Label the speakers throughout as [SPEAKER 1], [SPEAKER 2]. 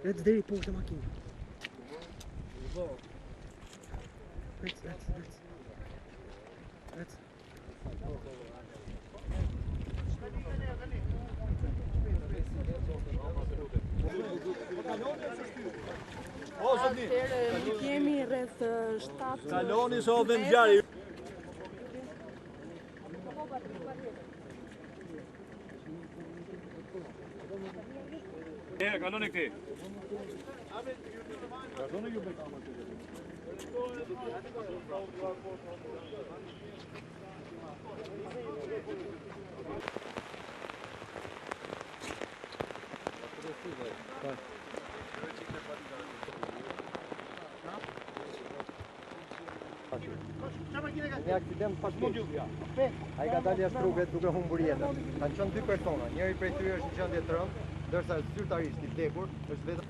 [SPEAKER 1] Let's deri poshtë makinë. Let's.
[SPEAKER 2] Atëherë kemi rreth 7.
[SPEAKER 3] Kaloni sa dhe ngjarje. Kaloni këti. Kaloni ju bekama këti.
[SPEAKER 4] Një aksident fatkeq. Ai ka dalë jashtë rrugës duke humbur jetën. Kanë qenë 2 persona, njëri prej tyre është në gjendje të rëndë, ndërsa zyrtarisht i vdekur është vetëm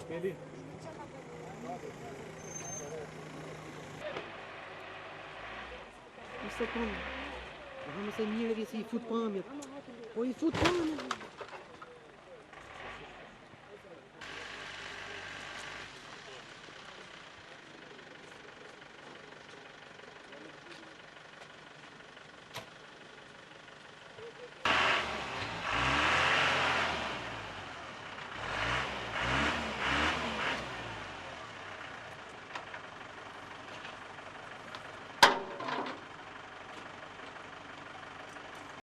[SPEAKER 3] Kedi.
[SPEAKER 1] Një sekundë. Më se mirë si i fut pamjet. Po i fut pamjet.